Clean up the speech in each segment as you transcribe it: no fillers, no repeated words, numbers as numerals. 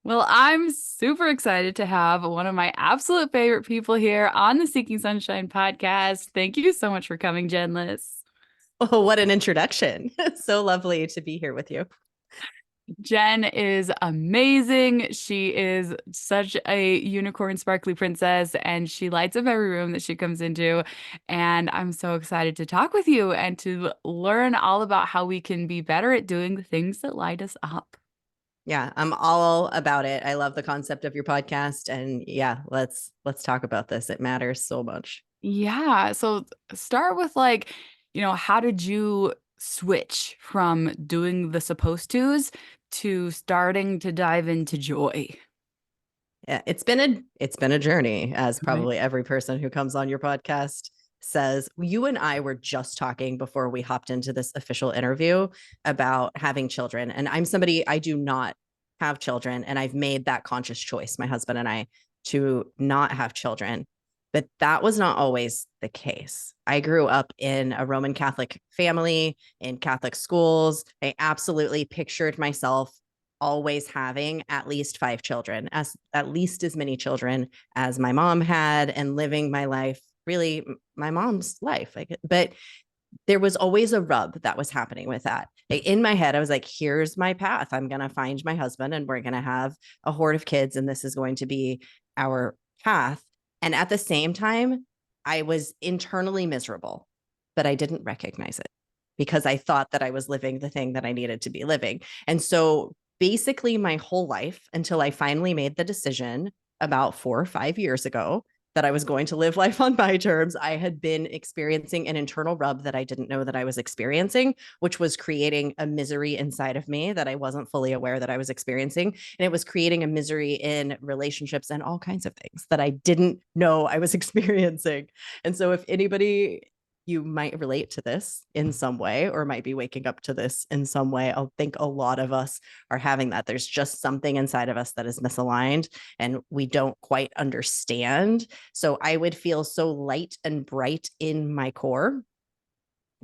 Well, I'm super excited to have one of my absolute favorite people here on the Seeking Sunshine podcast. Thank you so much for coming, Jen Liss. Oh, what an introduction. So lovely to be here with you. Jen is amazing. She is such a unicorn sparkly princess, and she lights up every room that she comes into. And I'm so excited to talk with you and to learn all about how we can be better at doing the things that light us up. Yeah, I'm all about it. I love the concept of your podcast and yeah, let's talk about this. It matters so much. Yeah. So start with how did you switch from doing the supposed tos to starting to dive into joy? Yeah, it's been a journey, as Right. probably every person who comes on your podcast says. You and I were just talking before we hopped into this official interview about having children. And I'm somebody, I do not have children, and I've made that conscious choice, my husband and I, to not have children. But that was not always the case. I grew up in a Roman Catholic family, in Catholic schools. I absolutely pictured myself always having at least five children, as at least as many children as my mom had, and living my life, really my mom's life. But there was always a rub that was happening with that. In my head, I was like, here's my path. I'm going to find my husband and we're going to have a horde of kids, and this is going to be our path. And at the same time, I was internally miserable, but I didn't recognize it because I thought that I was living the thing that I needed to be living. And so basically, my whole life until I finally made the decision about 4 or 5 years ago that I was going to live life on my terms, I had been experiencing an internal rub that I didn't know that I was experiencing, which was creating a misery inside of me that I wasn't fully aware that I was experiencing. And it was creating a misery in relationships and all kinds of things that I didn't know I was experiencing. And so, if anybody, you might relate to this in some way or might be waking up to this in some way, I think a lot of us are having that. There's just something inside of us that is misaligned and we don't quite understand. So I would feel so light and bright in my core,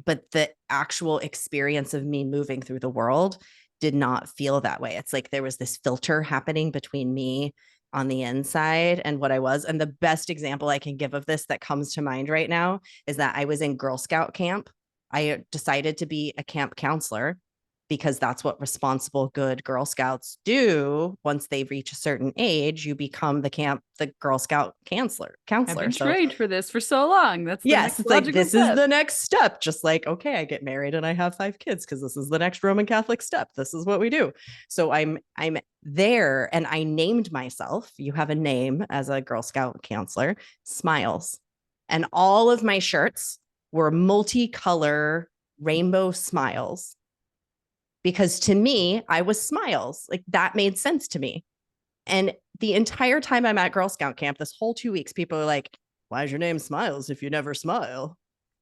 but the actual experience of me moving through the world did not feel that way. It's like there was this filter happening between me on the inside and what I was. And the best example I can give of this that comes to mind right now is that I was in Girl Scout camp. I decided to be a camp counselor because that's what responsible, good Girl Scouts do. Once they reach a certain age, you become the Girl Scout counselor. I've Counselor. been So trained for this for so long. That's the yes, next it's like logical this is step. the next step. Just like, okay, I get married and I have five kids because this is the next Roman Catholic step. This is what we do. So I'm there and I named myself. You have a name as a Girl Scout counselor, Smiles. And all of my shirts were multicolor rainbow smiles because to me, I was Smiles. Like that made sense to me. And the entire time I'm at Girl Scout camp, this whole 2 weeks, people are like, why is your name Smiles if you never smile?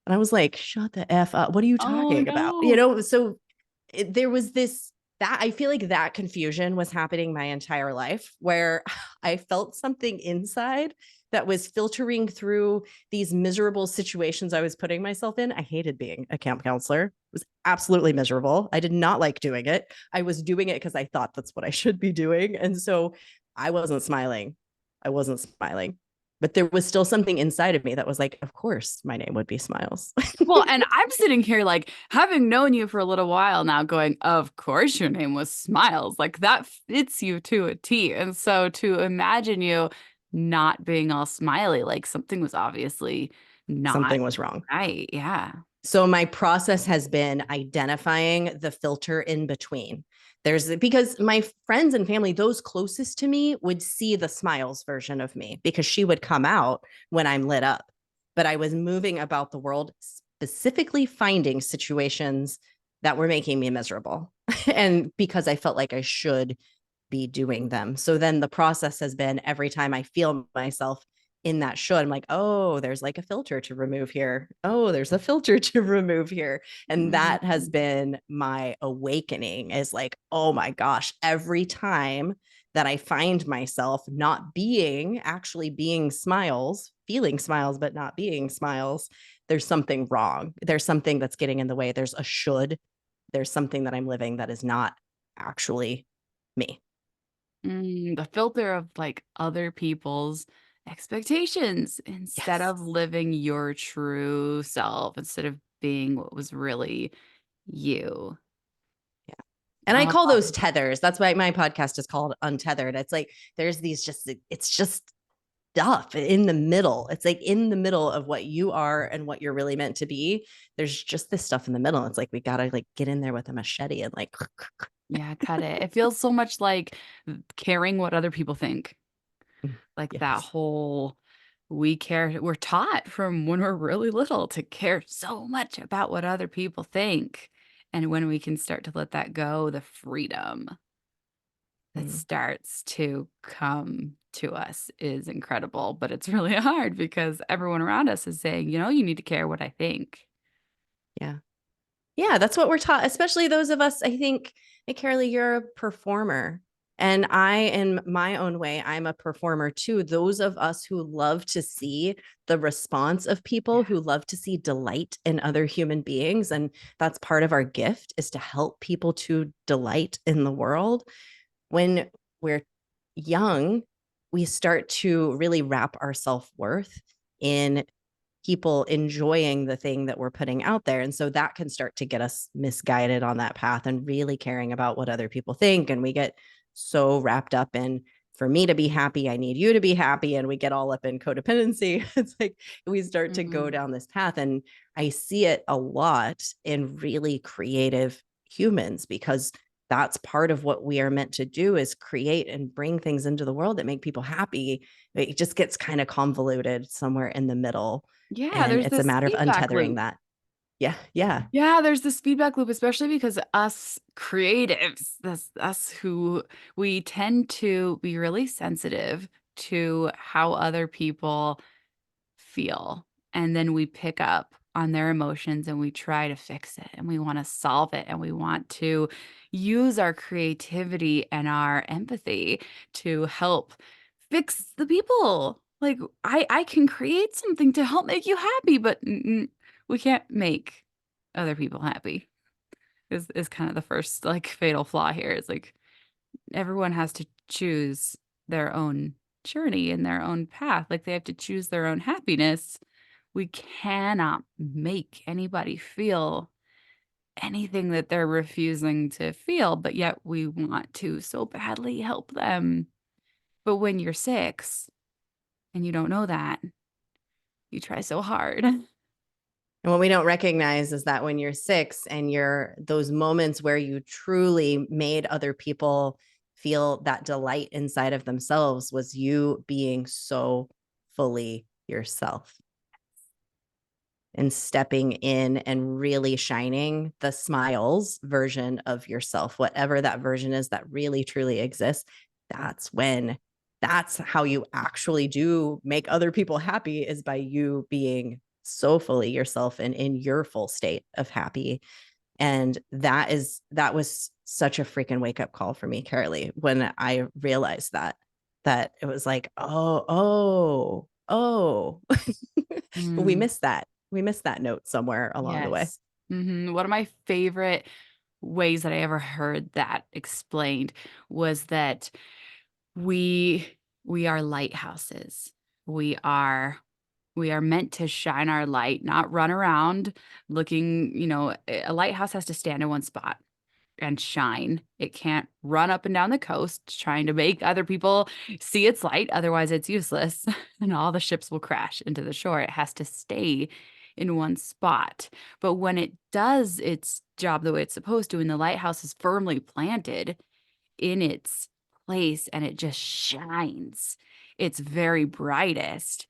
And I was like, shut the F up. What are you Oh talking about? no. So there was this, that I feel like that confusion was happening my entire life where I felt something inside that was filtering through these miserable situations I was putting myself in. I hated being a camp counselor. It was absolutely miserable. I did not like doing it. I was doing it because I thought that's what I should be doing. And so I wasn't smiling. I wasn't smiling. But there was still something inside of me that was like, of course, my name would be Smiles. Well, and I'm sitting here like having known you for a little while now, going, of course your name was Smiles. Like that fits you to a T. And so to imagine you not being all smiley, like something was obviously not Something was wrong. right. Yeah. So my process has been identifying the filter in between. There's because my friends and family, those closest to me, would see the Smiles version of me because she would come out when I'm lit up. But I was moving about the world, specifically finding situations that were making me miserable. And because I felt like I should be doing them. So then the process has been every time I feel myself in that should, I'm like, oh, there's like a filter to remove here. Oh, there's a filter to remove here. And that has Mhm. been my awakening is like, oh my gosh, every time that I find myself not being actually being Smiles, feeling Smiles, but not being Smiles, there's something wrong. There's something that's getting in the way. There's a should. There's something that I'm living that is not actually me. The filter of like other people's expectations instead Yes. of living your true self, instead of being what was really you. Yeah. And I Oh, call those tethers. That's why my podcast is called Untethered. It's like there's these just, it's just stuff in the middle. It's like in the middle of what you are and what you're really meant to be. There's just this stuff in the middle. It's like we gotta like get in there with a machete and like yeah, cut it. It feels so much like caring what other people think. Like that yes. whole we care, we're taught from when we're really little to care so much about what other people think. And when we can start to let that go, the freedom that Mm, starts to come to us is incredible. But it's really hard because everyone around us is saying, you need to care what I think. yeah. Yeah, that's what we're taught, especially those of us, I think, like Karaleigh, you're a performer. And I, in my own way, I'm a performer too. Those of us who love to see the response of people, Yeah. who love to see delight in other human beings. And that's part of our gift is to help people to delight in the world. When we're young, we start to really wrap our self worth in people enjoying the thing that we're putting out there. And so that can start to get us misguided on that path and really caring about what other people think. And we get so wrapped up in, for me to be happy, I need you to be happy. And we get all up in codependency. It's like we start to go Mhm. down this path. And I see it a lot in really creative humans because that's part of what we are meant to do is create and bring things into the world that make people happy. It just gets kind of convoluted somewhere in the middle, Yeah, and there's it's a this matter of feedback untethering loop. that. Yeah, yeah. Yeah, there's this feedback loop, especially because us creatives, this us who we tend to be really sensitive to how other people feel. And then we pick up on their emotions and we try to fix it and we want to solve it and we want to use our creativity and our empathy to help fix the people. Like I can create something to help make you happy, but we can't make other people happy. Is kind of the first like fatal flaw here. It's like everyone has to choose their own journey and their own path. Like they have to choose their own happiness. We cannot make anybody feel anything that they're refusing to feel, but yet we want to so badly help them. But when you're 6 and you don't know that, you try so hard. And what we don't recognize is that when you're 6 and you're those moments where you truly made other people feel that delight inside of themselves was you being so fully yourself and stepping in and really shining the smiles version of yourself, whatever that version is that really truly exists. That's when, that's how you actually do make other people happy, is by you being so fully yourself and in your full state of happy. And that was such a freaking wake up call for me, Karaleigh, when I realized that it was like, oh, we Mm, missed that. We missed that note somewhere along the way. yes. One of my favorite ways that I ever heard that explained was that we we are lighthouses. We are we are meant to shine our light, not run around looking, a lighthouse has to stand in one spot and shine. It can't run up and down the coast trying to make other people see its light. Otherwise, it's useless and all the ships will crash into the shore. It has to stay in one spot. But when it does its job the way it's supposed to, and the lighthouse is firmly planted in its place and it just shines its very brightest,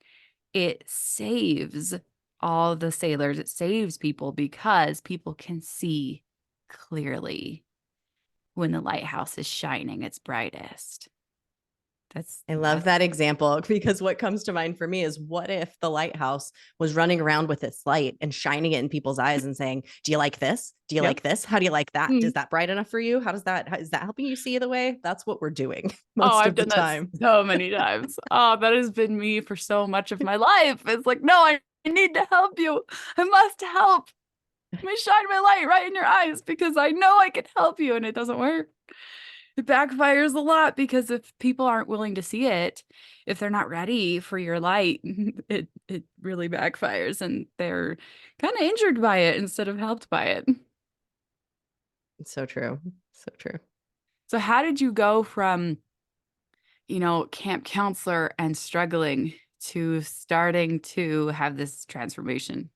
it saves all the sailors. It saves people because people can see clearly when the lighthouse is shining its brightest. I love That's that example because what comes to mind for me is, what if the lighthouse was running around with its light and shining it in people's eyes and saying, do you like this? Do you yep. like this? How do you like that? Mm. Is that bright enough for you? Is that helping you see the way? That's what we're doing Oh, most I've of the done that time. so many times. Oh, that has been me for so much of my life. It's like, no, I need to help you. I must help. Let me shine my light right in your eyes because I know I can help you, and it doesn't work. It backfires a lot because if people aren't willing to see it, if they're not ready for your light, it really backfires and they're kind of injured by it instead of helped by it. It's so true. So true. So how did you go from, camp counselor and struggling to starting to have this transformation?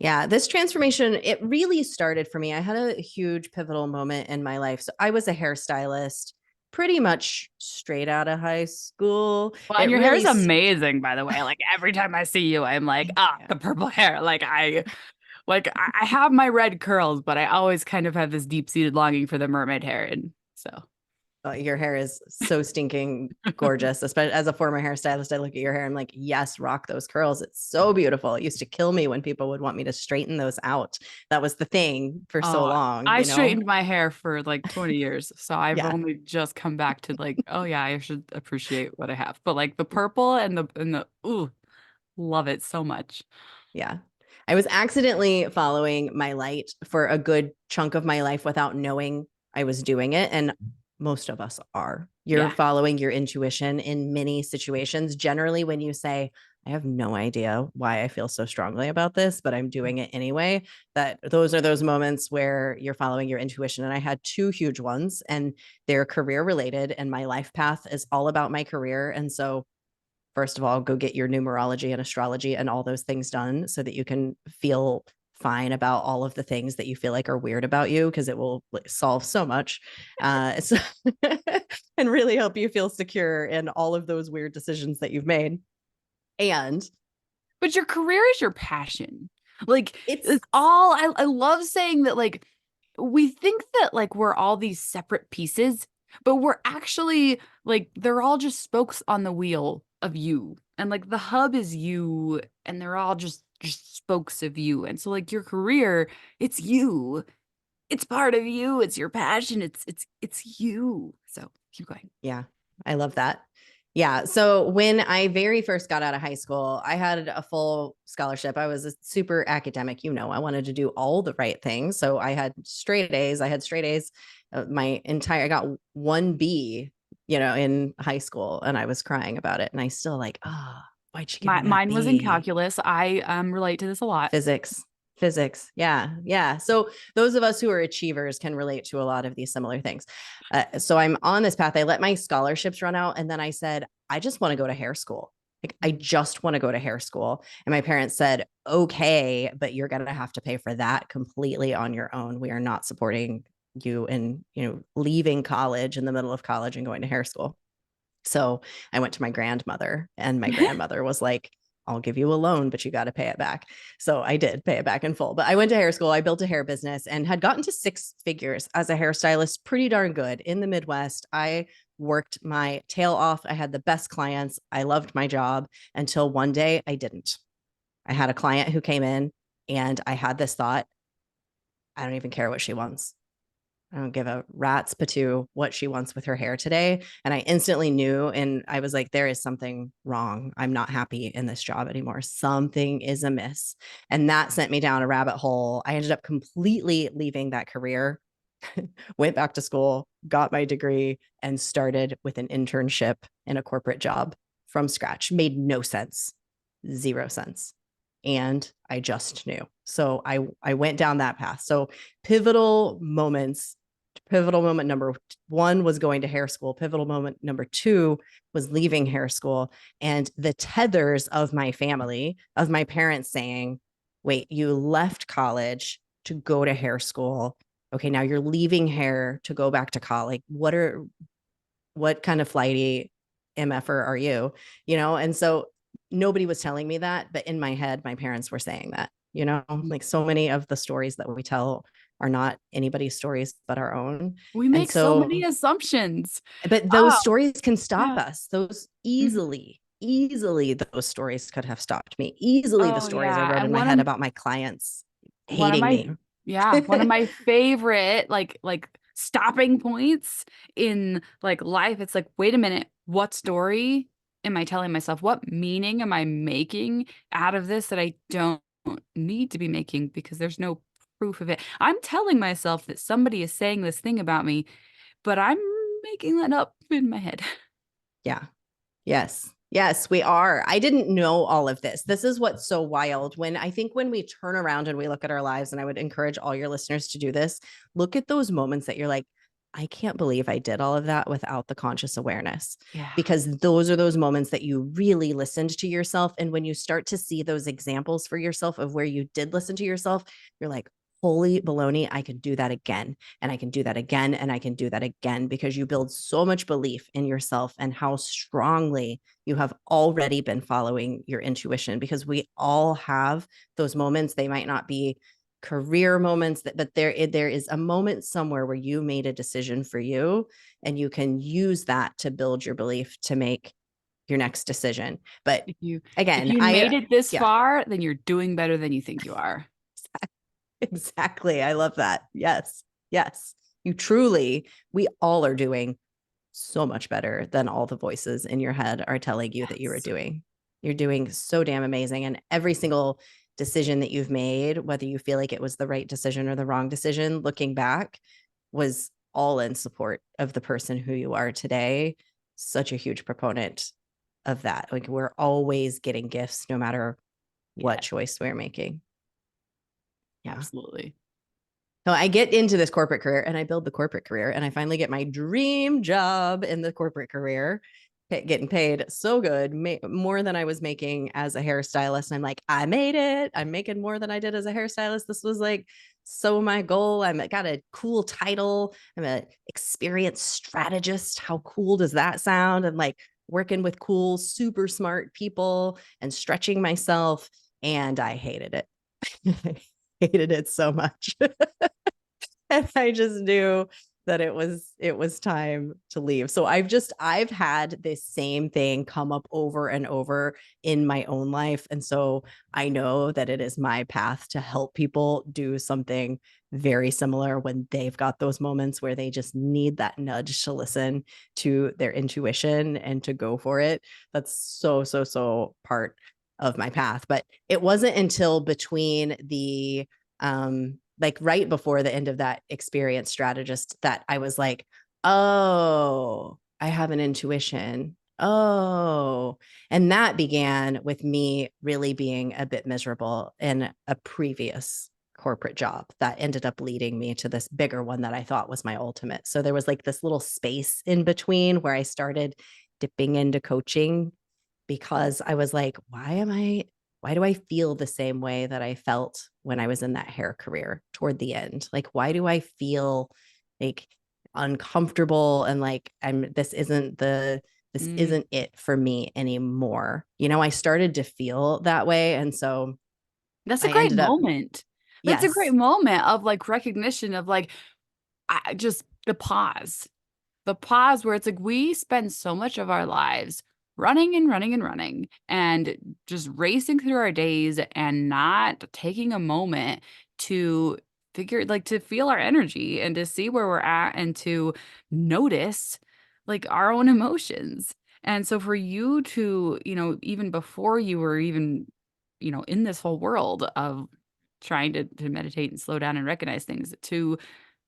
Yeah, this transformation, it really started for me. I had a huge pivotal moment in my life. So I was a hairstylist pretty much straight out of high school. Well, and It your hair really is amazing, by the way. Like every time I see you, I'm like, thank ah, you. the purple hair. Like I have my red curls, but I always kind of have this deep-seated longing for the mermaid hair. And so Your hair is so stinking gorgeous. Especially as a former hairstylist, I look at your hair and I'm like, yes, rock those curls. It's so beautiful. It used to kill me when people would want me to straighten those out. That was the thing for so oh, long, I you know? straightened my hair for like 20 years. So I've Yeah. only just come back to like, oh yeah, I should appreciate what I have. But like the purple and the ooh, love it so much. Yeah. I was accidentally following my light for a good chunk of my life without knowing I was doing it. And most of us are. You're Yeah. following your intuition in many situations. Generally, when you say, I have no idea why I feel so strongly about this, but I'm doing it anyway, that those are those moments where you're following your intuition. And I had two huge ones, and they're career related. And my life path is all about my career. And so first of all, go get your numerology and astrology and all those things done so that you can feel fine about all of the things that you feel like are weird about you, because it will solve so much so, and really help you feel secure in all of those weird decisions that you've made. And But your career is your passion. Like it's it's all I love saying that like we think that like we're all these separate pieces, but we're actually like they're all just spokes on the wheel of you. And like the hub is you and they're all just spokes of you. And so like your career, it's you. It's part of you. It's your passion. It's you. So keep going. Yeah, I love that. Yeah. So when I very first got out of high school, I had a full scholarship. I was a super academic, I wanted to do all the right things. So I had straight A's. I had straight A's I got 1B, in high school, and I was crying about it. And I still like, why'd you give me that Mine was in B? calculus. I relate to this a lot. Physics. Yeah. So those of us who are achievers can relate to a lot of these similar things. So I'm on this path. I let my scholarships run out, and then I said, I just want to go to hair school. Like, I just want to go to hair school. And my parents said, okay, but you're going to have to pay for that completely on your own. We are not supporting you in, leaving college in the middle of college and going to hair school. So I went to my grandmother, and my grandmother was like, I'll give you a loan, but you got to pay it back. So I did pay it back in full. But I went to hair school. I built a hair business and had gotten to six figures as a hairstylist, pretty darn good in the Midwest. I worked my tail off. I had the best clients. I loved my job until one day I didn't. I had a client who came in, and I had this thought, I don't even care what she wants. I don't give a rat's patoo what she wants with her hair today. And I instantly knew, and I was like, there is something wrong. I'm not happy in this job anymore. Something is amiss. And that sent me down a rabbit hole. I ended up completely leaving that career, went back to school, got my degree, and started with an internship in a corporate job from scratch. Made no sense, zero sense. And I just knew. So I went down that path. So pivotal moments. Pivotal moment number one was going to hair school. Pivotal moment number two was leaving hair school. And the tethers of my family, of my parents saying, wait, you left college to go to hair school. Okay, now you're leaving hair to go back to college. What kind of flighty MFer are you? And so nobody was telling me that, but in my head, my parents were saying that, like so many of the stories that we tell are not anybody's stories but our own. We And make so many so, assumptions. but those Oh, stories can stop yeah. us. Those Mhm. easily, those stories could have stopped me. Easily, the Oh, stories I yeah. wrote in And my head about my clients one of hating my me. yeah, one of my favorite like stopping points in like life, it's like, wait a minute, what story am I telling myself? What meaning am I making out of this that I don't need to be making because there's no proof of it. I'm telling myself that somebody is saying this thing about me, but I'm making that up in my head. Yeah. Yes. Yes, we are. I didn't know all of this. This is what's so wild. When we turn around and we look at our lives, and I would encourage all your listeners to do this, look at those moments that you're like, I can't believe I did all of that without the conscious awareness. Yeah. Because those are those moments that you really listened to yourself. And when you start to see those examples for yourself of where you did listen to yourself, you're like, holy baloney, I can do that again. And I can do that again. And I can do that again, because you build so much belief in yourself and how strongly you have already been following your intuition, because we all have those moments. They might not be career moments, but there is a moment somewhere where you made a decision for you, and you can use that to build your belief to make your next decision. But If again, you made it this yeah, far, then you're doing better than you think you are. exactly. I love that. Yes. Yes. We all are doing so much better than all the voices in your head are telling you that you are doing. You're doing so damn amazing. And every single decision that you've made, whether you feel like it was the right decision or the wrong decision, looking back, was all in support of the person who you are today. Such a huge proponent of that. Like, we're always getting gifts no matter what choice we're making. Yeah. Absolutely. So I get into this corporate career, and I build the corporate career, and I finally get my dream job in the corporate career, getting paid so good, more than I was making as a hairstylist. And I'm like, I made it. I'm making more than I did as a hairstylist. This was like so my goal. I got a cool title. I'm an experienced strategist. How cool does that sound? And like working with cool, super smart people and stretching myself. And I hated it. I hated it so much. And I just knew that it was time to leave. So I've had this same thing come up over and over in my own life. And so I know that it is my path to help people do something very similar when they've got those moments where they just need that nudge to listen to their intuition and to go for it. That's so part of my path. But it wasn't until between the like right before the end of that experience strategist that I was like, oh, I have an intuition. Oh, and that began with me really being a bit miserable in a previous corporate job that ended up leading me to this bigger one that I thought was my ultimate. So there was like this little space in between where I started dipping into coaching, because I was like, why do I feel the same way that I felt when I was in that hair career toward the end? Like, why do I feel like uncomfortable and like this isn't it for me anymore? I started to feel that way. And so That's a I great ended up, moment. That's a great yes, moment of like recognition of like just the pause where it's like we spend so much of our lives running and running and running and just racing through our days and not taking a moment to to feel our energy and to see where we're at and to notice like our own emotions. And so for you to, even before you were even, in this whole world of trying to meditate and slow down and recognize things, to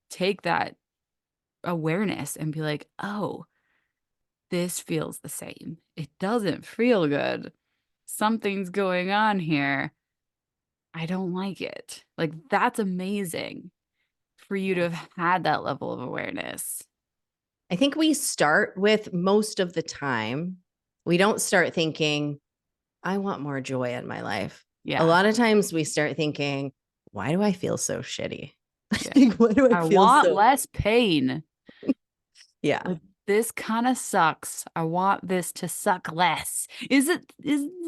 take that awareness and be like, oh, this feels the same. It doesn't feel good. Something's going on here. I don't like it. Like, that's amazing for you to yes. have had that level of awareness. I think we start with, most of the time, we don't start thinking, I want more joy in my life. A Yeah. lot of times we start thinking, why do I feel so shitty? Yeah. Like, why do I I feel want so? less pain. Yeah. Like, this kind of sucks. I want this to suck less. Is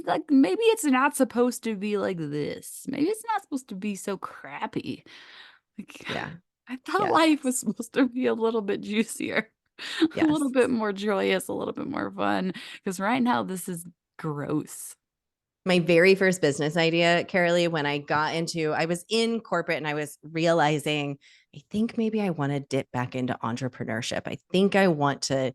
like maybe it's not supposed to be like this. Maybe it's not supposed to be so crappy. Like, Yeah. I thought Yes. life was supposed to be a little bit juicier, a little Yes. bit more joyous, a little bit more fun. Because right now, this is gross. My very first business idea, Karaleigh, when I was in corporate and I was realizing, I think maybe I want to dip back into entrepreneurship. I think I want to,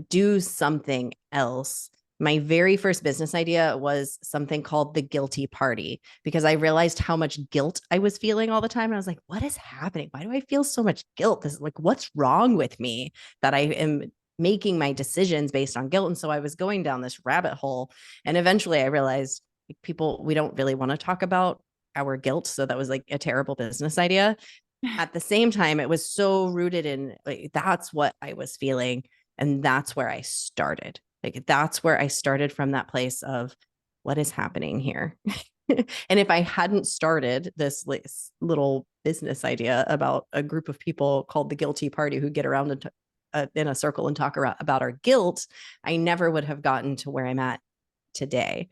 do something else. My very first business idea was something called the guilty party because I realized how much guilt I was feeling all the time. And I was like, what is happening? Why do I feel so much guilt? This is like, what's wrong with me that I am making my decisions based on guilt? And so I was going down this rabbit hole. And eventually I realized people, we don't really want to talk about our guilt. So that was like a terrible business idea. At the same time, it was so rooted in like, that's what I was feeling. And that's where I started. Like, that's where I started from that place of what is happening here. And if I hadn't started this little business idea about a group of people called the guilty party who get around in a circle and talk about our guilt, I never would have gotten to where I'm at today.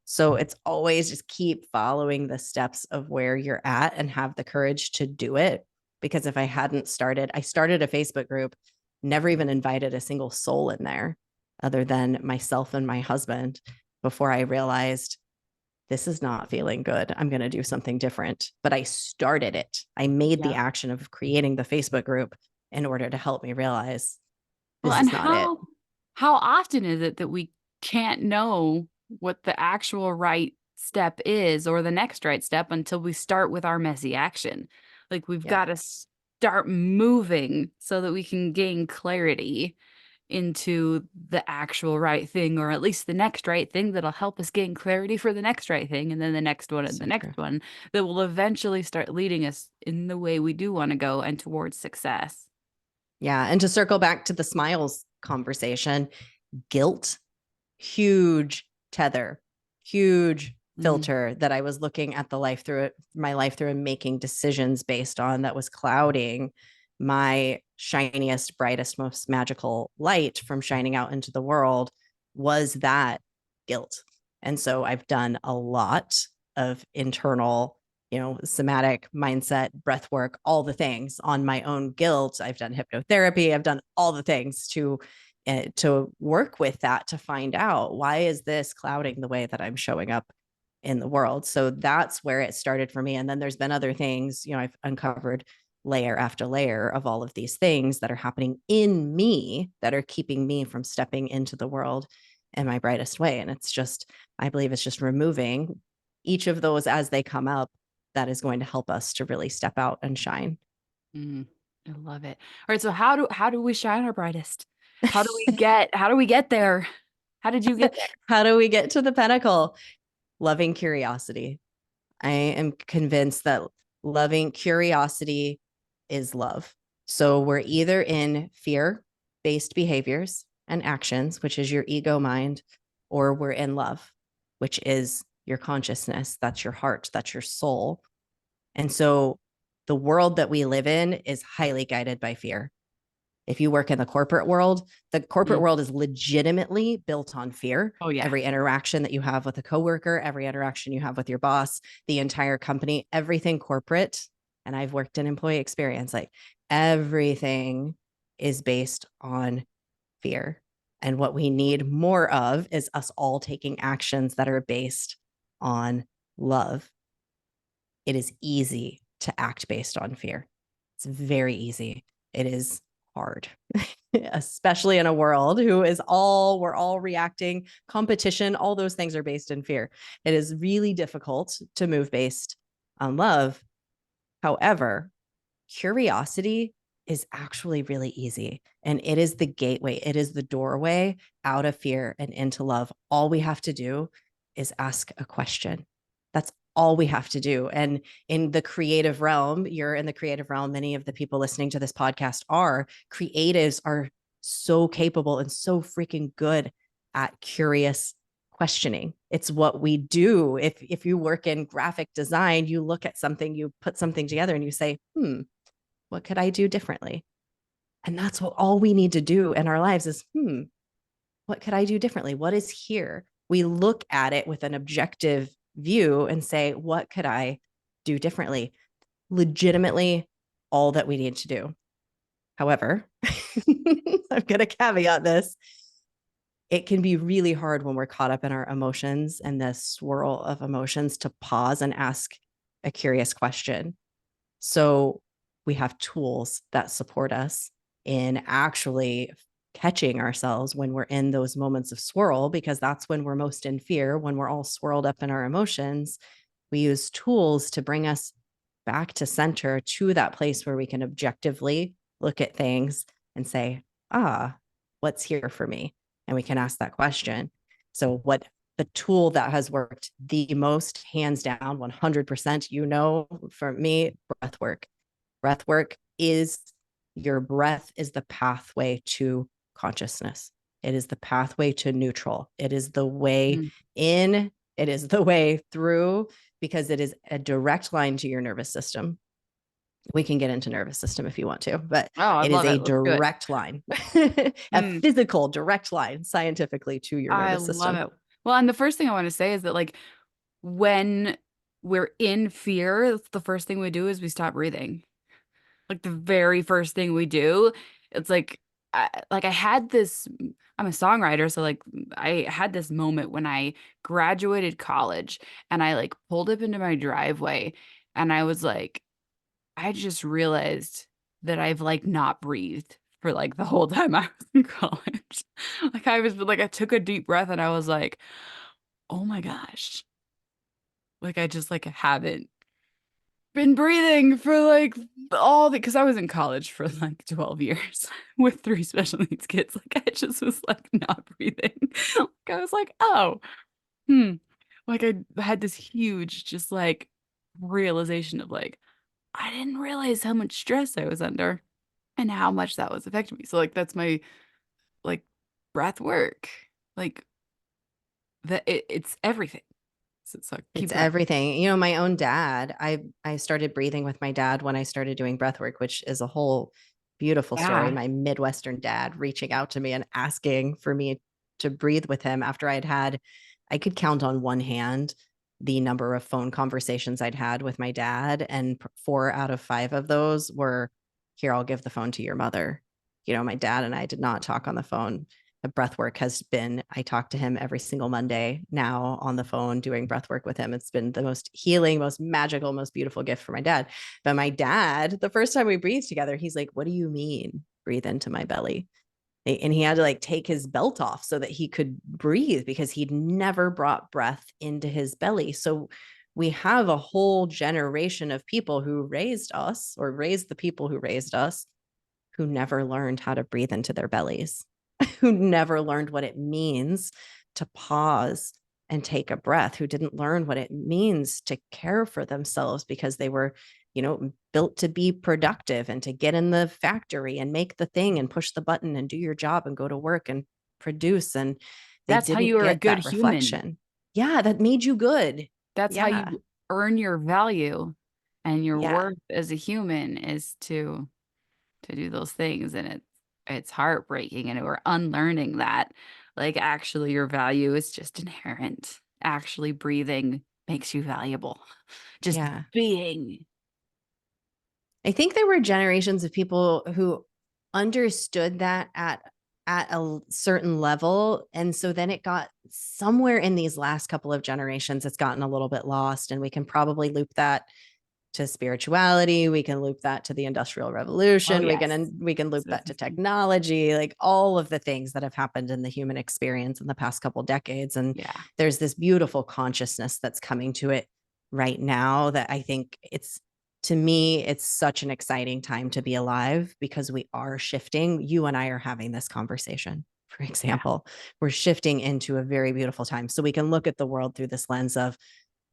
So it's always just keep following the steps of where you're at and have the courage to do it. Because if I hadn't started, I started a Facebook group, never even invited a single soul in there other than myself and my husband before I realized this is not feeling good. I'm going to do something different. But I started it. I made the action of creating the Facebook group in order to help me realize Well, this and is not it. how often is it that we can't know what the actual right step is or the next right step until we start with our messy action? Like we've Yeah. got to start moving so that we can gain clarity into the actual right thing, or at least the next right thing that'll help us gain clarity for the next right thing, and then the next one and So the next true. one that will eventually start leading us in the way we do want to go and towards success. Yeah. And to circle back to the smiles conversation, guilt, huge tether, huge Mm. filter that I was looking at the life through it, my life through and making decisions based on that was clouding my shiniest, brightest, most magical light from shining out into the world was that guilt. And so I've done a lot of internal, somatic mindset, breath work, all the things on my own guilt. I've done hypnotherapy. I've done all the things to work with that to find out why is this clouding the way that I'm showing up in the world. So that's where it started for me. And then there's been other things, I've uncovered layer after layer of all of these things that are happening in me that are keeping me from stepping into the world in my brightest way. And it's just, I believe it's just removing each of those as they come up that is going to help us to really step out and shine. Mm, I love it. All right, so how do we shine our brightest? How do we get there? How did you get there? How do we get to the pinnacle? Loving curiosity. I am convinced that loving curiosity is love. So we're either in fear based behaviors and actions, which is your ego mind, or we're in love, which is your consciousness. That's your heart. That's your soul. And so the world that we live in is highly guided by fear. If you work in the corporate Mm. world is legitimately built on fear. Oh yeah. Every interaction that you have with a coworker, every interaction you have with your boss, the entire company, everything corporate. And I've worked in employee experience, like everything is based on fear. And what we need more of is us all taking actions that are based on love. It is easy to act based on fear. It's very easy. It is hard, especially in a world we're all reacting, competition, all those things are based in fear. It is really difficult to move based on love. However, curiosity is actually really easy. And it is the gateway, it is the doorway out of fear and into love. All we have to do is ask a question. That's all we have to do. And in the creative realm, you're in the creative realm. Many of the people listening to this podcast are creatives, are so capable and so freaking good at curious questioning. It's what we do. If you work in graphic design, you look at something, you put something together and you say, what could I do differently? And that's what all we need to do in our lives is, what could I do differently? What is here? We look at it with an objective view and say, what could I do differently? Legitimately, all that we need to do. However, I'm going to caveat this. It can be really hard when we're caught up in our emotions and the swirl of emotions to pause and ask a curious question. So we have tools that support us in actually catching ourselves when we're in those moments of swirl, because that's when we're most in fear, when we're all swirled up in our emotions. We use tools to bring us back to center, to that place where we can objectively look at things and say, what's here for me? And we can ask that question. So, what the tool that has worked the most, hands down, 100%, for me, breath work. Breath work is your breath is the pathway to consciousness. It is the pathway to neutral. It is the way in, it is the way through, because it is a direct line to your nervous system. We can get into nervous system if you want to, but Oh, I it is love a it. Let's do it. direct line, a physical direct line scientifically to your I nervous love system. it. Well, and the first thing I want to say is that like when we're in fear, the first thing we do is we stop breathing. Like the very first thing we do, it's like I had this, I'm a songwriter, so like I had this moment when I graduated college and I like pulled up into my driveway and I was like, I just realized that I've like not breathed for like the whole time I was in college. Like I was like I took a deep breath and I was like, "Oh my gosh." Like I just like haven't been breathing for like all the because I was in college for like 12 years with three special needs kids. Like I just was like not breathing. Like I was like, "Oh, hmm." Like I had this huge just like realization of like I didn't realize how much stress I was under and how much that was affecting me. So like that's my like breath work. Like it's everything. So keep It's going. everything. My own dad, I started breathing with my dad when I started doing breath work, which is a whole beautiful story. Yeah. My Midwestern dad reaching out to me and asking for me to breathe with him after I could count on one hand the number of phone conversations I'd had with my dad. And 4 out of 5 of those were, here, I'll give the phone to your mother. My dad and I did not talk on the phone. The breath work has been, I talk to him every single Monday now on the phone doing breath work with him. It's been the most healing, most magical, most beautiful gift for my dad. But my dad, the first time we breathed together, he's like, "What do you mean breathe into my belly?" And he had to like take his belt off so that he could breathe, because he'd never brought breath into his belly. So we have a whole generation of people who raised us, or raised the people who raised us, who never learned how to breathe into their bellies, who never learned what it means to pause and take a breath, who didn't learn what it means to care for themselves because they were, built to be productive and to get in the factory and make the thing and push the button and do your job and go to work and produce. And they That's how didn't you are a get good that human. reflection. Yeah, that made you good. That's how Yeah. you earn your value and your Yeah. worth as a human is to do those things and it's heartbreaking and we're unlearning that like actually your value is just inherent. Actually breathing makes you valuable. Just Yeah. being. I think there were generations of people who understood that at a certain level. And so then it got somewhere in these last couple of generations, it's gotten a little bit lost. And we can probably loop that to spirituality. We can loop that to the Industrial Oh Revolution. yes. We can loop So that to technology, like all of the things that have happened in the human experience in the past couple decades. And yeah. there's this beautiful consciousness that's coming to it right now that I think to me, it's such an exciting time to be alive, because we are shifting. You and I are having this conversation, for Yeah. example. We're shifting into a very beautiful time. So we can look at the world through this lens of,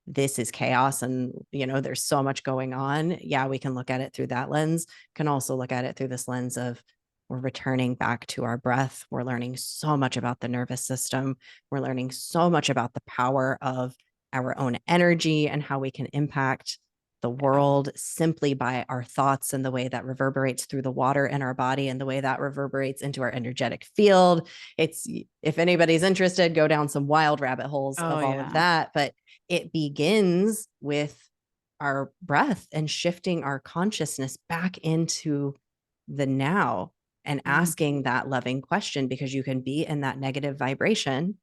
this is chaos and there's so much going on. Yeah, we can look at it through that lens. Can also look at it through this lens of, we're returning back to our breath. We're learning so much about the nervous system. We're learning so much about the power of our own energy and how we can impact the world simply by our thoughts, and the way that reverberates through the water in our body and the way that reverberates into our energetic field. It's, if anybody's interested, go down some wild rabbit holes Oh of all of yeah. that. But it begins with our breath and shifting our consciousness back into the now, and Mhm. asking that loving question, because you can be in that negative vibration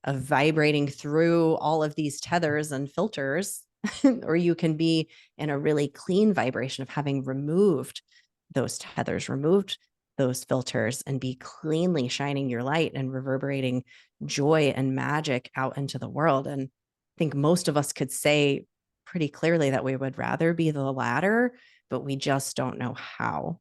of vibrating through all of these tethers and filters, or you can be in a really clean vibration of having removed those tethers, removed those filters and be cleanly shining your light and reverberating joy and magic out into the world. And I think most of us could say pretty clearly that we would rather be the latter, but we just don't know how.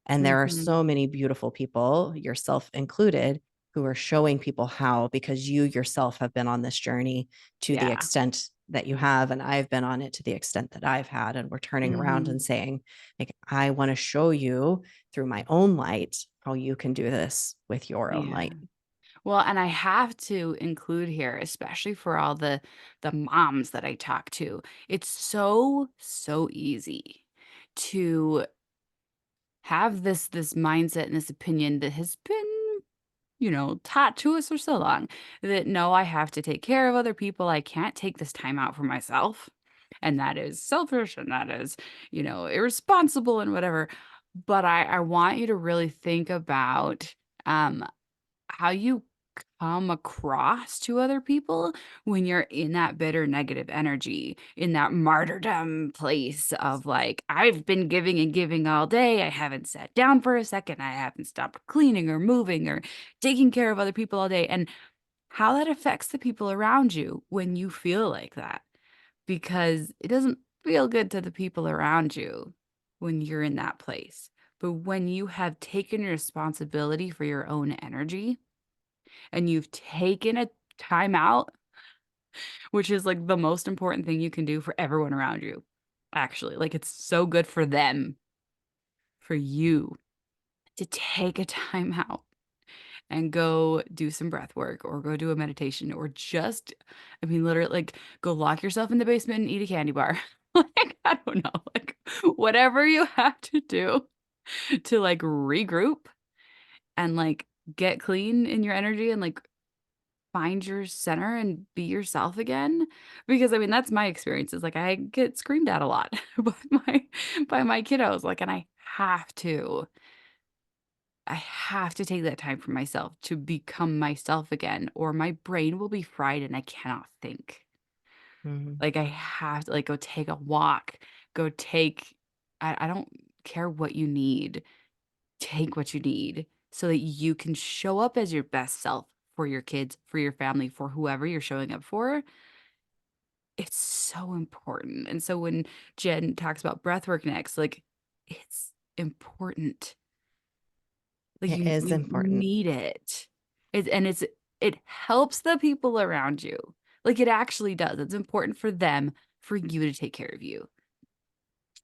And there are Mhm. so many beautiful people, yourself included, who are showing people how, because you yourself have been on this journey to the Yeah. extent that you have. And I've been on it to the extent that I've had. And we're turning around and Mhm. saying, like, I want to show you through my own light how you can do this with your own Yeah. light. Well, and I have to include here, especially for all the moms that I talk to, it's so, so easy to have this mindset and this opinion that has been, taught to us for so long that no, I have to take care of other people. I can't take this time out for myself. And that is selfish and that is, irresponsible and whatever. But I want you to really think about um how you come across to other people when you're in that bitter negative energy, in that martyrdom place of like, I've been giving and giving all day. I haven't sat down for a second. I haven't stopped cleaning or moving or taking care of other people all day. And how that affects the people around you when you feel like that, because it doesn't feel good to the people around you when you're in that place. But when you have taken responsibility for your own energy, and you've taken a time out, which is like the most important thing you can do for everyone around you. Actually, like it's so good for them, for you to take a time out and go do some breath work or go do a meditation or just, I mean, literally, like go lock yourself in the basement and eat a candy bar. Like, I don't know, like whatever you have to do to like regroup and like get clean in your energy and like find your center and be yourself again, because I mean that's my experience is like I get screamed at a lot by my kiddos, like, and I have to take that time for myself to become myself again, or my brain will be fried and I cannot think. Mhm. Like I have to like go take a walk, go take I don't care what you need. Take what you need so that you can show up as your best self for your kids, for your family, for whoever you're showing up for. It's so important. And so when Jen talks about breathwork next, like it's important. Like It you is you important. need it. It helps the people around you. Like it actually does. It's important for them, for you to take care of you.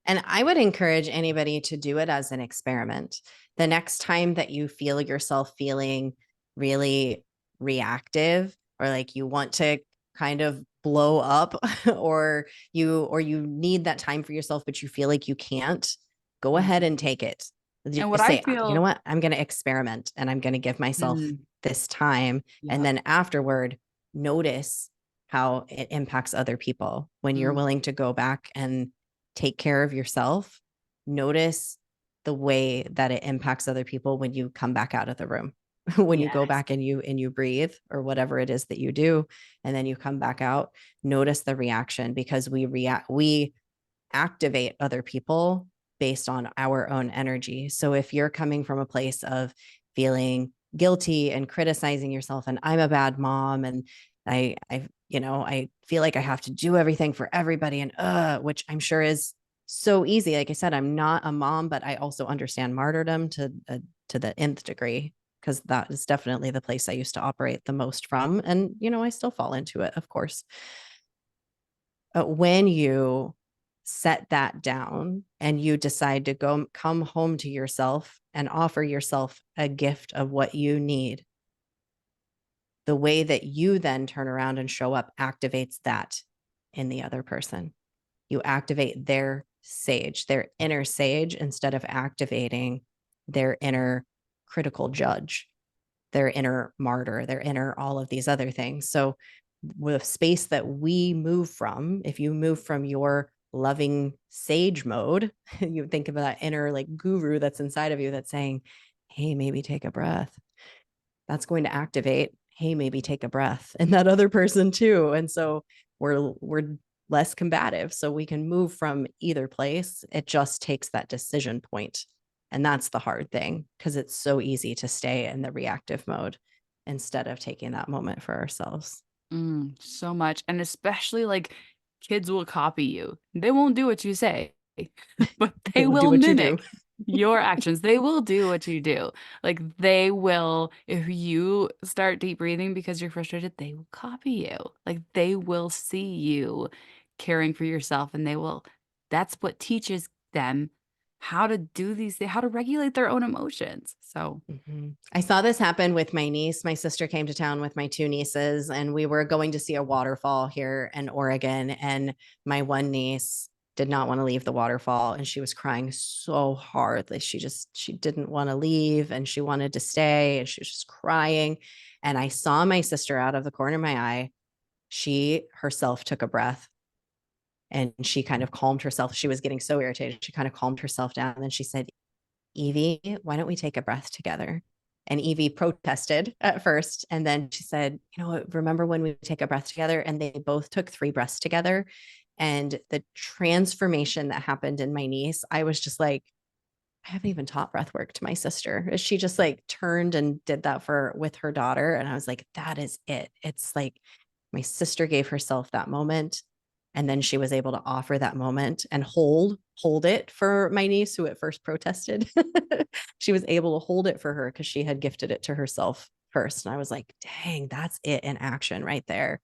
And I would encourage anybody to do it as an experiment. The next time that you feel yourself feeling really reactive or like you want to kind of blow up or you need that time for yourself but you feel like you can't, go ahead Mhm. and take it. And what Just I say, you know feel what? I'm going to experiment and I'm going to give myself mm, this time, and yep. then afterward notice how it impacts other people when you're Mm, willing to go back and take care of yourself. Notice the way that it impacts other people when you come back out of the room. When you go yes. back and you breathe or whatever it is that you do, and then you come back out, notice the reaction, because we activate other people based on our own energy. So if you're coming from a place of feeling guilty and criticizing yourself and I'm a bad mom and I feel like I have to do everything for everybody and which I'm sure is so easy. Like I said, I'm not a mom, but I also understand martyrdom to the nth degree, because that is definitely the place I used to operate the most from, and I still fall into it, of course. But when you set that down and you decide to go come home to yourself and offer yourself a gift of what you need, the way that you then turn around and show up activates that in the other person. You activate their sage, their inner sage, instead of activating their inner critical judge, their inner martyr, their inner all of these other things. So, the space that we move from, if you move from your loving sage mode, you think of that inner like guru that's inside of you that's saying, hey, maybe take a breath. That's going to activate, hey, maybe take a breath in that other person too. And so we're less combative. So we can move from either place. It just takes that decision point And that's the hard thing, because it's so easy to stay in the reactive mode instead of taking that moment for ourselves. So much. And especially like kids will copy you. They won't do what you say, but They they will do will what you do. mimic your actions. They will do what you do. Like they will, if you start deep breathing because you're frustrated, they will copy you. Like they will see you caring for yourself and that's what teaches them how to do these things, how to regulate their own emotions. So, I saw this happen with my niece. My sister came to town with my two nieces, and we were going to see a waterfall here in Oregon. And my one niece did not want to leave the waterfall, and she was crying so hard. Like she didn't want to leave, and she wanted to stay, and she was just crying. And I saw my sister out of the corner of my eye. She herself took a breath, and she kind of calmed herself. She was getting so irritated. She kind of calmed herself down. And then she said, Evie, why don't we take a breath together? And Evie protested at first. And then she said, you know what, remember when we take a breath together? And they both took 3 breaths together. And the transformation that happened in my niece, I was just like, I haven't even taught breath work to my sister. She just like turned and did that with her daughter. And I was like, that is it. It's like my sister gave herself that moment. And then she was able to offer that moment and hold it for my niece, who at first protested. She was able to hold it for her because she had gifted it to herself first. And I was like, dang, that's it in action right there.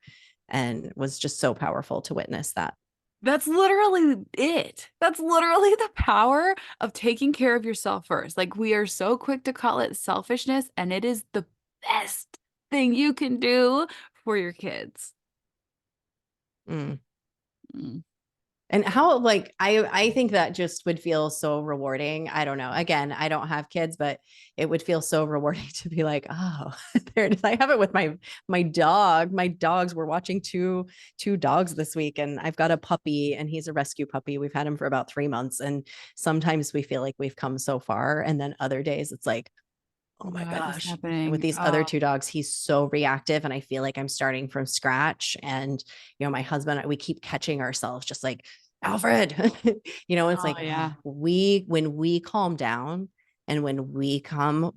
And it was just so powerful to witness that. that's literally it. That's literally the power of taking care of yourself first. Like we are so quick to call it selfishness, and it is the best thing you can do for your kids. Mm. Mm. And how, like, I think that just would feel so rewarding. I don't know. Again, I don't have kids, but it would feel so rewarding to be like, oh, there it is. I have it with my dog. My dogs, we're watching two dogs this week, and I've got a puppy, and he's a rescue puppy. We've had him for about 3 months. And sometimes we feel like we've come so far. And then other days it's like, oh my What is gosh. And with happening? these other 2 dogs, he's so reactive. And I feel like I'm starting from scratch. And, my husband, we keep catching ourselves just like, Alfred, it's Oh like, yeah. when we calm down and when we come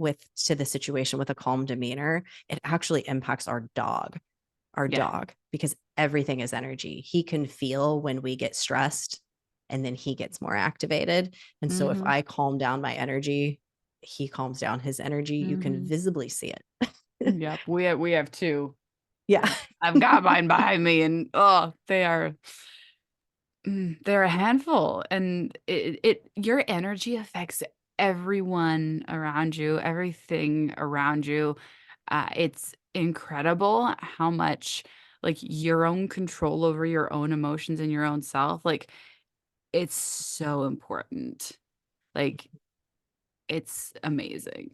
to the situation with a calm demeanor, it actually impacts our Yeah. dog, because everything is energy. He can feel when we get stressed, and then he gets more activated. And so if Mm-hmm. I calm down my energy, he calms down his energy. You can Mm-hmm. visibly see it. Yep. We have two. Yeah. I've got mine behind me, and oh, they're a handful, and your energy affects everyone around you, everything around you. It's incredible how much like your own control over your own emotions and your own self, like it's so important. Like it's amazing.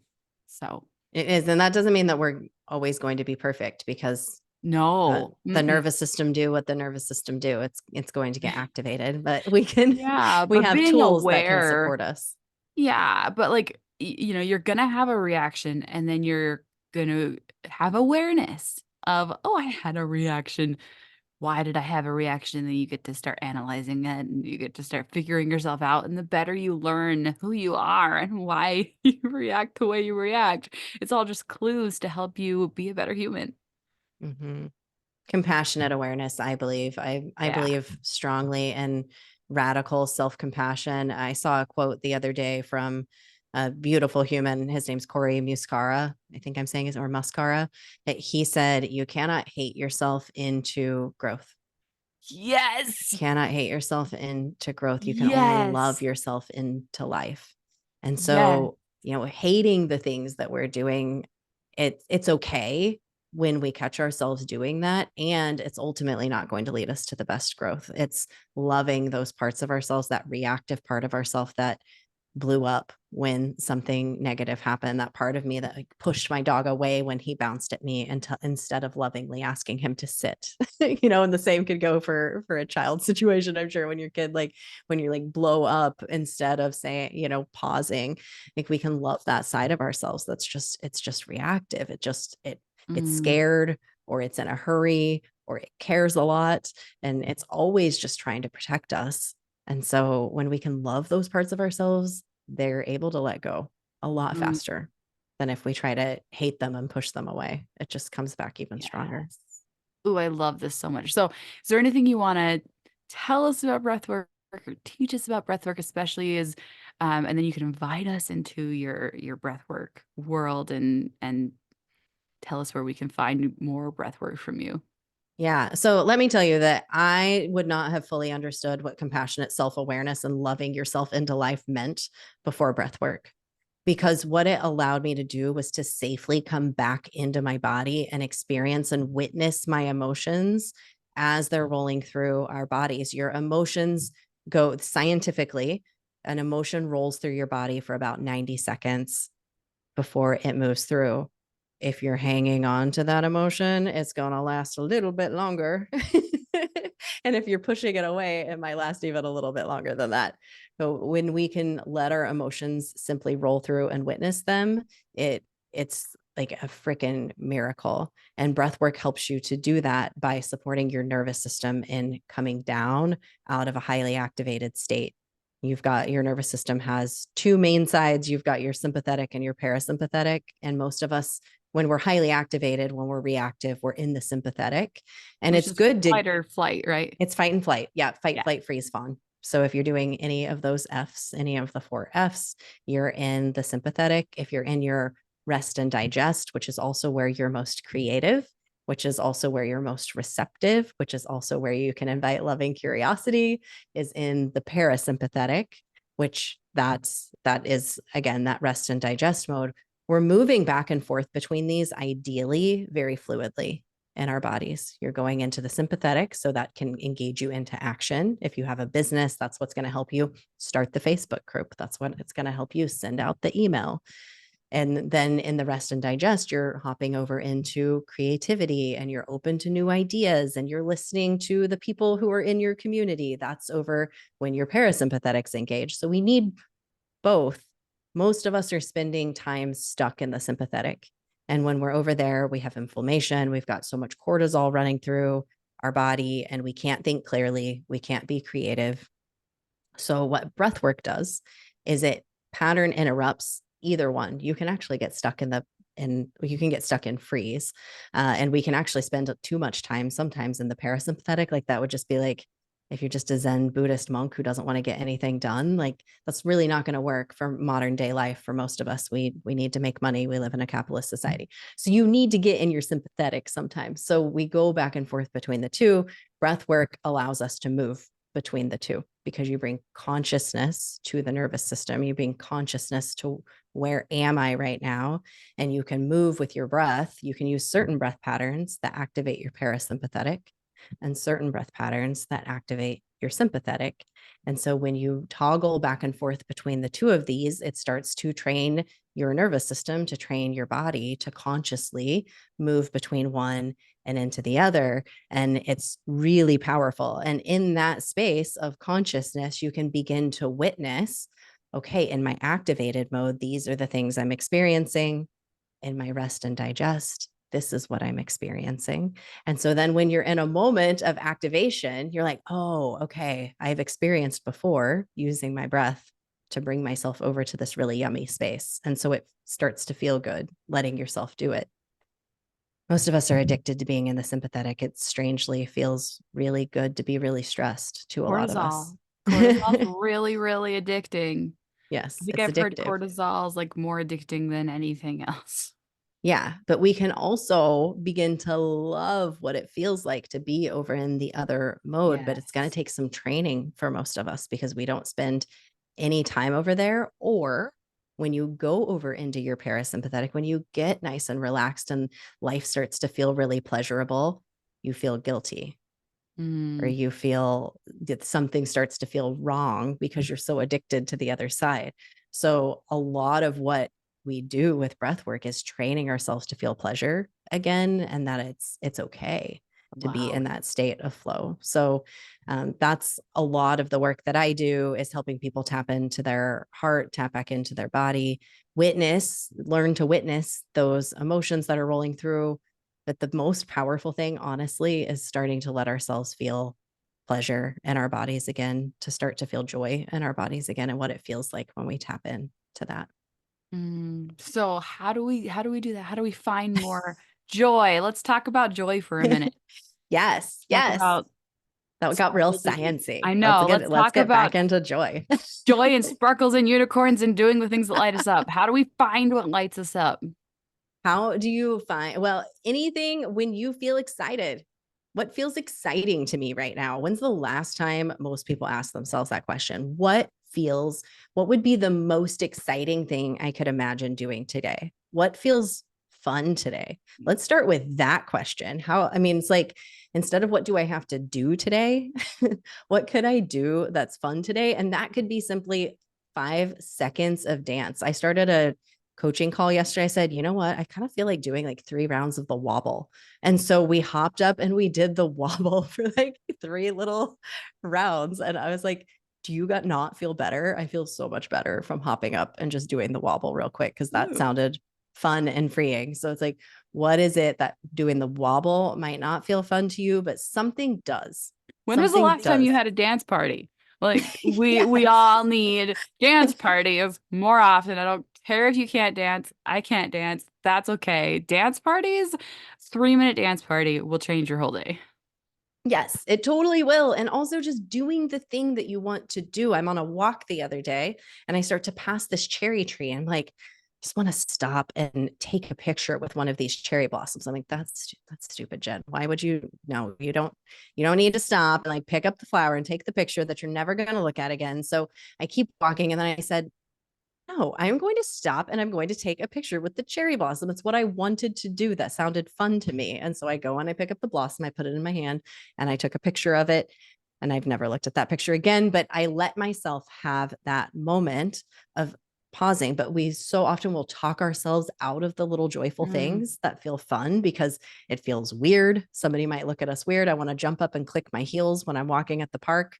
So, It is. And that doesn't mean that we're always going to be perfect, because no. the Mm-mm. nervous system do what the nervous system do. It's going to get activated, but we can, Yeah, we but have being tools that can aware. support us. Yeah, but like you're gonna have a reaction and then you're gonna have awareness of, oh, I had a reaction. Why did I have a reaction? And then you get to start analyzing it and you get to start figuring yourself out. And the better you learn who you are and why you react the way you react, it's all just clues to help you be a better human. Mhm. Compassionate awareness, I believe. I Yeah. believe strongly in radical self-compassion. I saw a quote the other day from a beautiful human. His name's Corey Muscara. I think I'm saying his, or Muscara. That he said, you cannot hate yourself into growth. Yes. Cannot hate yourself into growth. You can only love Yes. yourself into life. And Yes. so, hating the things that we're doing, it's okay when we catch ourselves doing that. And it's ultimately not going to lead us to the best growth. It's loving those parts of ourselves, that reactive part of ourselves that blew up when something negative happened, that part of me that like pushed my dog away when he bounced at me, and instead of lovingly asking him to sit. And the same could go for a child situation. I'm sure when your kid, like when you like blow up, instead of saying, pausing, like we can love that side of ourselves it's just reactive. It's Mm, scared, or it's in a hurry, or it cares a lot, and it's always just trying to protect us. And so when we can love those parts of ourselves, they're able to let go a lot Mm, faster than if we try to hate them and push them away. It just comes back even stronger. yes. Ooh, I love this so much. So, is there anything you want to tell us about breathwork or teach us about breathwork, especially as, and then you can invite us into your breathwork world and tell us where we can find more breathwork from you. Yeah. So let me tell you that I would not have fully understood what compassionate self awareness and loving yourself into life meant before breath work. Because what it allowed me to do was to safely come back into my body and experience and witness my emotions as they're rolling through our bodies. Your emotions go scientifically, an emotion rolls through your body for about 90 seconds before it moves through. If you're hanging on to that emotion, it's going to last a little bit longer. And if you're pushing it away, it might last even a little bit longer than that. So when we can let our emotions simply roll through and witness them, it's like a freaking miracle. And breath work helps you to do that by supporting your nervous system in coming down out of a highly activated state. You've got your nervous system has two main sides. You've got your sympathetic and your parasympathetic. And most of us, when we're highly activated, when we're reactive, we're in the sympathetic. And Which it's is good to, fight or flight, right? it's fight and flight. Yeah. Fight, Yeah. flight, freeze, fawn. So if you're doing any of those F's, any of the four F's, you're in the sympathetic. If you're in your rest and digest, which is also where you're most creative, which is also where you're most receptive, which is also where you can invite loving curiosity, is in the parasympathetic, which that is again that rest and digest mode. We're moving back and forth between these ideally very fluidly in our bodies. You're going into the sympathetic, so that can engage you into action. If you have a business, that's what's going to help you start the Facebook group. That's what it's going to help you send out the email. And then in the rest and digest, you're hopping over into creativity and you're open to new ideas and you're listening to the people who are in your community. That's over when your parasympathetics engage. So we need both. Most of us are spending time stuck in the sympathetic. And when we're over there, we have inflammation. We've got so much cortisol running through our body and we can't think clearly. We can't be creative. So what breath work does is it pattern interrupts either one. You can actually get stuck in the and you can get stuck in freeze. And we can actually spend too much time sometimes in the parasympathetic. Like that would just be like, if you're just a Zen Buddhist monk who doesn't want to get anything done, like that's really not going to work for modern day life. For most of us, we need to make money. We live in a capitalist society. So you need to get in your sympathetic sometimes. So we go back and forth between the two. Breath work allows us to move between the two because you bring consciousness to the nervous system. You bring consciousness to where am I right now? And you can move with your breath. You can use certain breath patterns that activate your parasympathetic and certain breath patterns that activate your sympathetic. And so when you toggle back and forth between the two of these, it starts to train your nervous system, to train your body to consciously move between one and into the other. And it's really powerful. And in that space of consciousness, you can begin to witness, okay, in my activated mode, these are the things I'm experiencing. In my rest and digest, this is what I'm experiencing. And so then when you're in a moment of activation, you're like, oh, okay, I've experienced before using my breath to bring myself over to this really yummy space. And so it starts to feel good, letting yourself do it. Most of us are addicted to being in the sympathetic. It strangely feels really good to be really stressed to a lot of us. Cortisol. Cortisol's really, really addicting. I Yes, think it's I've heard addictive. cortisol is like more addicting than anything else. Yeah, but we can also begin to love what it feels like to be over in the other mode, but it's going to Yes. take some training for most of us because we don't spend any time over there. Or when you go over into your parasympathetic, when you get nice and relaxed and life starts to feel really pleasurable, you feel guilty or Mm, you feel that something starts to feel wrong because you're so addicted to the other side. So a lot of what we do with breath work is training ourselves to feel pleasure again, and that it's okay to be wow. in that state of flow. So that's a lot of the work that I do is helping people tap into their heart, tap back into their body, learn to witness those emotions that are rolling through. But the most powerful thing, honestly, is starting to let ourselves feel pleasure in our bodies again, to start to feel joy in our bodies again, and what it feels like when we tap in to that. So how do we do that? How do we find more joy? Let's talk about joy for a minute. Yes, Talk yes. about That got real sparkles sciencey. I know. Let's Let's talk get back about into joy. joy and sparkles and unicorns and doing the things that light us up. How do we find what lights us up? How do you find, well, anything when you feel excited? What feels exciting to me right now? When's the last time most people ask themselves that question? What would be the most exciting thing I could imagine doing today? What feels fun today? Let's start with that question. It's like, instead of what do I have to do today, what could I do that's fun today? And that could be simply 5 seconds of dance. I started a coaching call yesterday. I said, you know what? I kind of feel like doing like 3 rounds of the wobble. And so we hopped up and we did the wobble for like 3 little rounds. And I was like, do you not feel better? I feel so much better from hopping up and just doing the wobble real quick, because that Ooh. sounded fun and freeing. So it's like, what is it that doing the wobble might not feel fun to you, but something does? When was the Something last time you does. had a dance party? Like we Yes. all need dance parties more often. I don't care if you can't dance. I can't dance. That's okay. Dance parties, 3-minute dance party will change your whole day. Yes, it totally will. And also just doing the thing that you want to do. I'm on a walk the other day and I start to pass this cherry tree. I'm like, just want to stop and take a picture with one of these cherry blossoms. I'm like, that's stupid, Jen. Why would you? No, you don't need to stop and like pick up the flower and take the picture that you're never going to look at again. So I keep walking. And then I said, no, I'm going to stop and I'm going to take a picture with the cherry blossom. It's what I wanted to do. That sounded fun to me. And so I go and I pick up the blossom, I put it in my hand, and I took a picture of it. And I've never looked at that picture again, but I let myself have that moment of pausing. But we so often will talk ourselves out of the little joyful Mm. things that feel fun because it feels weird. Somebody might look at us weird. I want to jump up and click my heels when I'm walking at the park.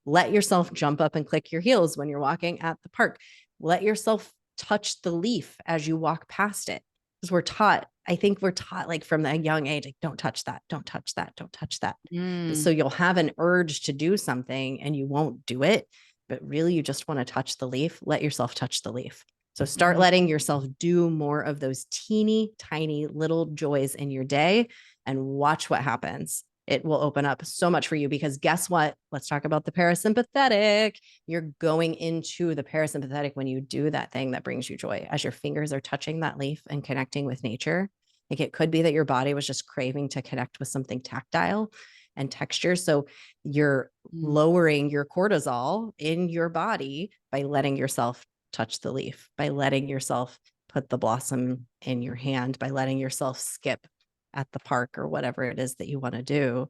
Let yourself jump up and click your heels when you're walking at the park. Let yourself touch the leaf as you walk past it. Because I think we're taught like from a young age, like, don't touch that, don't touch that, don't touch that. But so Mm. you'll have an urge to do something and you won't do it. But really, you just want to touch the leaf. Let yourself touch the leaf. So start letting Mm. yourself do more of those teeny tiny little joys in your day and watch what happens. It will open up so much for you, because guess what? Let's talk about the parasympathetic. You're going into the parasympathetic when you do that thing that brings you joy. As your fingers are touching that leaf and connecting with nature, like it could be that your body was just craving to connect with something tactile and texture. So you're Mm. lowering your cortisol in your body by letting yourself touch the leaf, by letting yourself put the blossom in your hand, by letting yourself skip at the park or whatever it is that you want to do.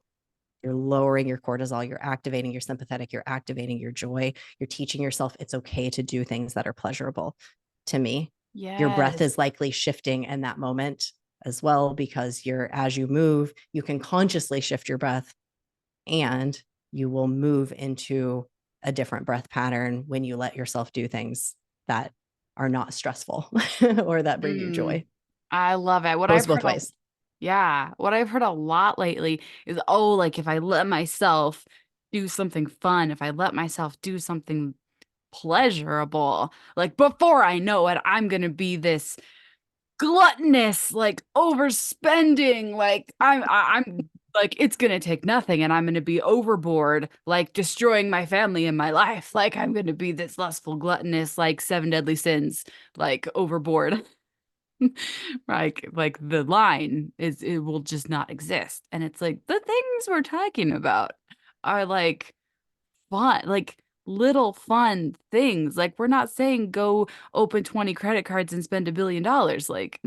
You're lowering your cortisol, you're activating your sympathetic, you're activating your joy, you're teaching yourself it's okay to do things that are pleasurable. To me, your breath Yes. is likely shifting in that moment as well, because as you move, you can consciously shift your breath, and you will move into a different breath pattern when you let yourself do things that are not stressful or that bring you Mm. joy. I love it. Goes both ways. Yeah, what I've heard a lot lately is, oh, like if I let myself do something fun, if I let myself do something pleasurable, like before I know it, I'm gonna be this gluttonous, like overspending, like I'm like it's gonna take nothing and I'm gonna be overboard, like destroying my family and my life. Like I'm gonna be this lustful, gluttonous, like seven deadly sins, like overboard. Like the line is it will just not exist. And it's like the things we're talking about are like fun, like little fun things. Like we're not saying go open 20 credit cards and spend $1 billion. Like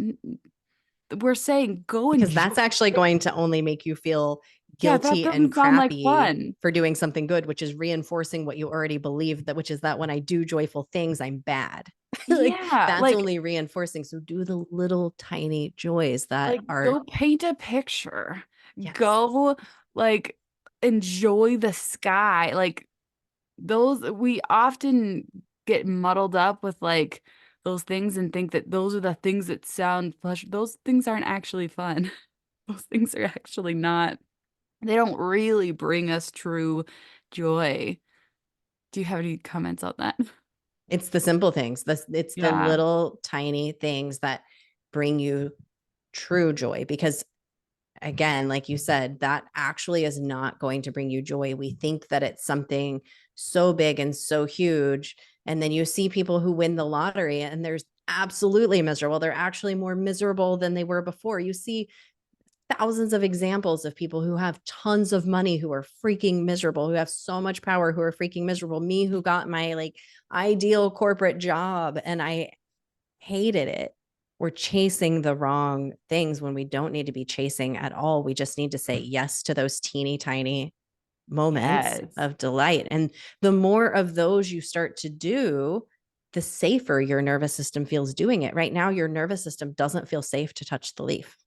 we're saying go Because enjoy that's actually it. going to only make you feel Yeah, that guilty and doesn't sound like crappy fun. for doing something good, which is reinforcing what you already believe, that which is that when I do joyful things, I'm bad. Like Yeah, that's only reinforcing. So do the little tiny joys that like are, go paint a picture. yes. Go like enjoy the sky. Like those we often get muddled up with like those things and think that those are the things that sound pleasure. Those things aren't actually fun. Those things are actually not. they don't really bring us true joy. Do you have any comments on that? It's the simple things. It's the Yeah. little tiny things that bring you true joy, because again, like you said, that actually is not going to bring you joy. We think that it's something so big and so huge. And then you see people who win the lottery and they're absolutely miserable. They're actually more miserable than they were before. You see thousands of examples of people who have tons of money who are freaking miserable, who have so much power, who are freaking miserable. Me, who got my like ideal corporate job and I hated it. We're chasing the wrong things when we don't need to be chasing at all. We just need to say yes to those teeny tiny moments Yes. of delight. And the more of those you start to do, the safer your nervous system feels doing it. Right now, your nervous system doesn't feel safe to touch the leaf.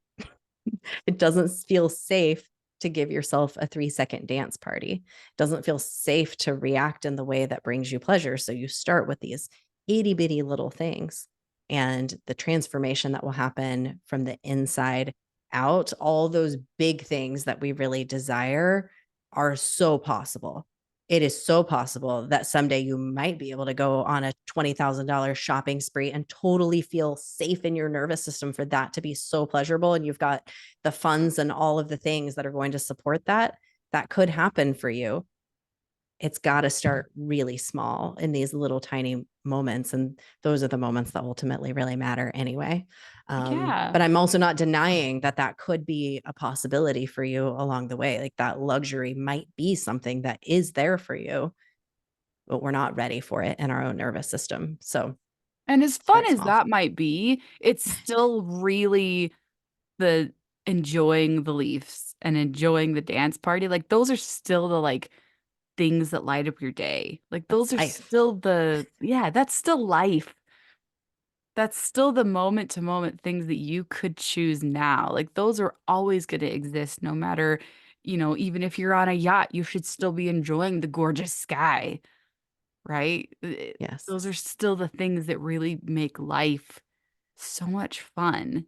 It doesn't feel safe to give yourself a 3-second dance party. It doesn't feel safe to react in the way that brings you pleasure. So you start with these itty bitty little things, and the transformation that will happen from the inside out, all those big things that we really desire are so possible. It is so possible that someday you might be able to go on a $20,000 shopping spree and totally feel safe in your nervous system for that to be so pleasurable. And you've got the funds and all of the things that are going to support that. That could happen for you. It's got to start really small in these little tiny moments. And those are the moments that ultimately really matter anyway. Yeah. But I'm also not denying that that could be a possibility for you along the way. Like that luxury might be something that is there for you, but we're not ready for it in our own nervous system. So And as fun start as small. that might be, it's still really the enjoying the leaves and enjoying the dance party. Like those are still the like things that light up your day. Like That's those are life. still the, yeah, that's still life. That's still the moment to moment things that you could choose now. Like those are always going to exist no matter, even if you're on a yacht, you should still be enjoying the gorgeous sky, right? Yes. Those are still the things that really make life so much fun.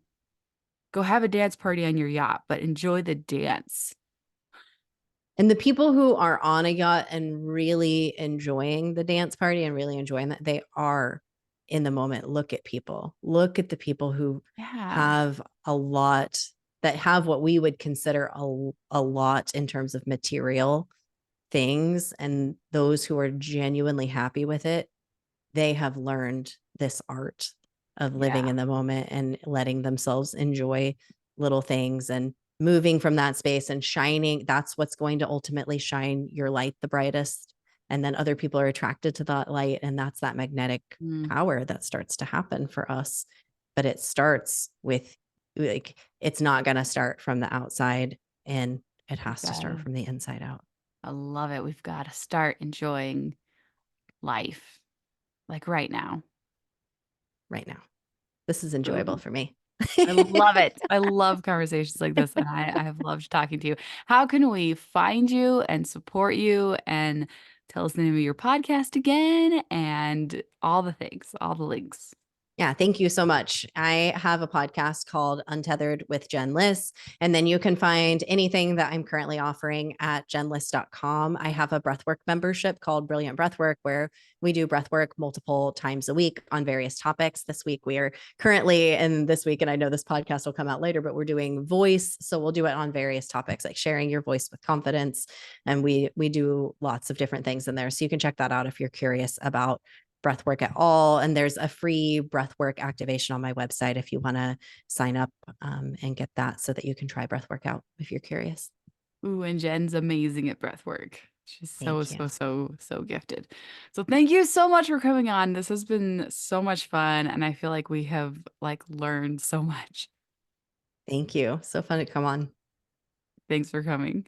Go have a dance party on your yacht, but enjoy the dance. And the people who are on a yacht and really enjoying the dance party and really enjoying that, they are in the moment. Look at people. Look at the people who Yeah. have a lot, that have what we would consider a lot in terms of material things. And those who are genuinely happy with it, they have learned this art of living Yeah. in the moment and letting themselves enjoy little things and moving from that space and shining. That's what's going to ultimately shine your light the brightest. And then other people are attracted to that light. And that's that magnetic Mm, power that starts to happen for us. But it starts with, like, it's not going to start from the outside and it we've has to got start to, from the inside out I love it. We've got to start enjoying life like right now. right now. This is enjoyable Boom. for me. I love it. I love conversations like this, and I have loved talking to you. How can we find you and support you and tell us the name of your podcast again and all the things, all the links? Yeah, thank you so much. I have a podcast called Untethered with Jen Liss, and then you can find anything that I'm currently offering at jenliss.com. I have a breathwork membership called Brilliant Breathwork, where we do breathwork multiple times a week on various topics. This week we are currently in this week, and I know this podcast will come out later, but we're doing voice. So we'll do it on various topics like sharing your voice with confidence. And we do lots of different things in there. So you can check that out if you're curious about breathwork at all. And there's a free breathwork activation on my website if you want to sign up and get that so that you can try breathwork out if you're curious. Ooh, and Jen's amazing at breath work. She's so, Thank you. so, so, so gifted. So thank you so much for coming on. This has been so much fun, and I feel like we have like learned so much. Thank you. So fun to come on. Thanks for coming.